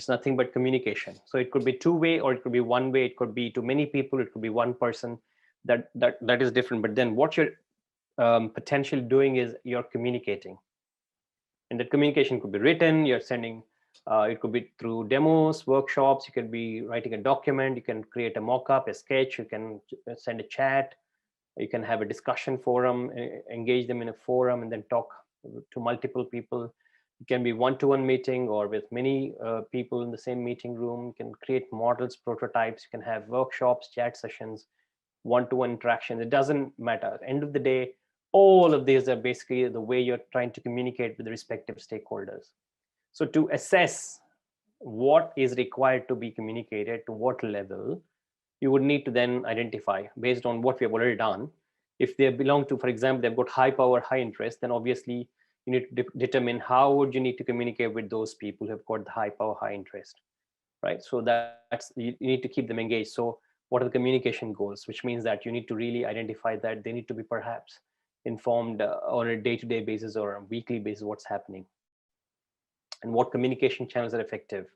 nothing but communication. So it could be two-way, or it could be one-way. It could be to many people. It could be one person. That is different. But then what you're potentially doing is you're communicating, and that communication could be written. You're sending. It could be through demos, workshops. You could be writing a document. You can create a mock-up, a sketch. You can send a chat. You can have a discussion forum, engage them in a forum, and then talk to multiple people. It can be one-to-one meeting or with many people in the same meeting room. You can create models, prototypes. You can have workshops, chat sessions, one-to-one interactions. It doesn't matter. At the end of the day, all of these are basically the way you're trying to communicate with the respective stakeholders. So to assess what is required to be communicated, to what level, you would need to then identify based on what we have already done. If they belong to, for example, they've got high power, high interest, then obviously you need to determine how would you need to communicate with those people who have got the high power, high interest, right? So that's, you need to keep them engaged. So what are the communication goals, which means that you need to really identify that they need to be perhaps informed on a day-to-day basis or a weekly basis what's happening, and what communication channels are effective.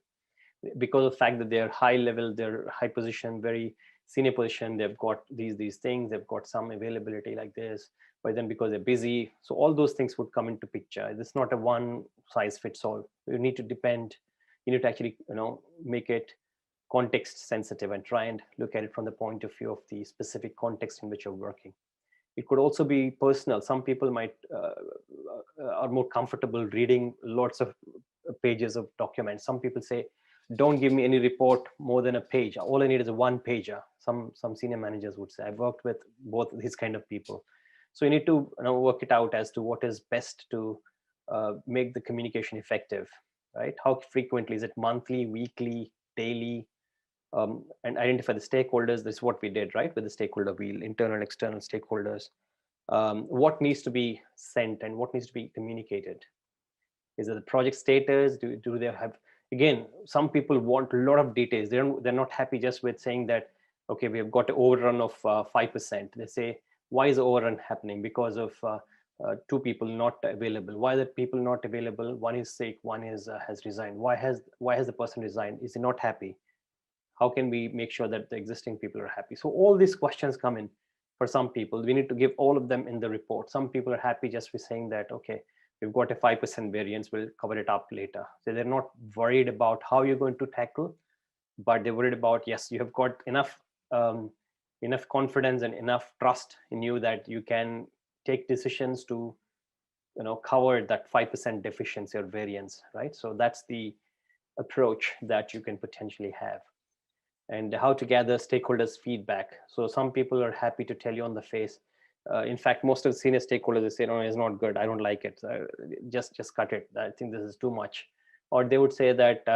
Because of the fact that they're high level, they're high position, very senior position, they've got these things, they've got some availability like this, but then because they're busy, so all those things would come into picture. It's not a one size fits all. You need to actually make it context sensitive and try and look at it from the point of view of the specific context in which you're working. It could also be personal. Some people might are more comfortable reading lots of pages of documents. Some people say, don't give me any report more than a page. All I need is a one pager. Some senior managers would say. I've worked with both these kind of people. So you need to work it out as to what is best to make the communication effective, right? How frequently is it? Monthly, weekly, daily? And identify the stakeholders. This is what we did, right? With the stakeholder wheel, internal and external stakeholders. What needs to be sent and what needs to be communicated? Is it the project status? Do they have, again, some people want a lot of details. They're not happy just with saying that, okay, we have got an overrun of 5%. They say, why is the overrun happening? Because of two people not available. Why are the people not available? One is sick, one is has resigned. Why has the person resigned? Is he not happy? How can we make sure that the existing people are happy? So all these questions come in. For some people, we need to give all of them in the report. Some people are happy just with saying that, okay, we've got a 5% variance, we'll cover it up later. So they're not worried about how you're going to tackle, but they're worried about, yes, you have got enough confidence and enough trust in you that you can take decisions to cover that 5% deficiency or variance, right? So that's the approach that you can potentially have. And how to gather stakeholders' feedback. So some people are happy to tell you on the face. In fact, most of the senior stakeholders, they say, no, it's not good. I don't like it. Just cut it. I think this is too much. Or they would say that,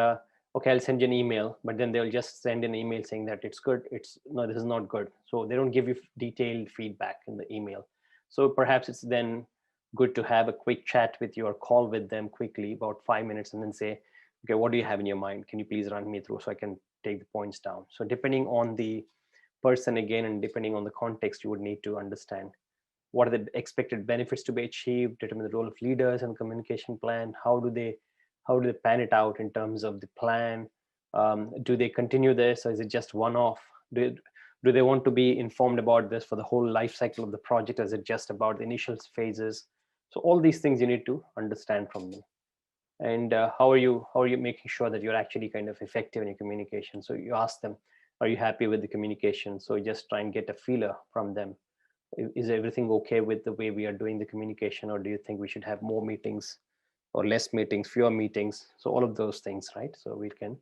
okay, I'll send you an email, but then they'll just send an email saying that it's good. No, this is not good. So they don't give you detailed feedback in the email. So perhaps it's then good to have a quick chat with you or call with them quickly, about 5 minutes, and then say, okay, what do you have in your mind? Can you please run me through so I can take the points down? So depending on the person again, and depending on the context, you would need to understand what are the expected benefits to be achieved, determine the role of leaders and communication plan. How do they pan it out in terms of the plan? Do they continue this, or is it just one-off? Do they want to be informed about this for the whole life cycle of the project? Or is it just about the initial phases? So all these things you need to understand from them. And how are you making sure that you're actually kind of effective in your communication? So you ask them, are you happy with the communication? So you just try and get a feeler from them. Is everything okay with the way we are doing the communication, or do you think we should have more meetings or less meetings, fewer meetings? So all of those things, right? So we can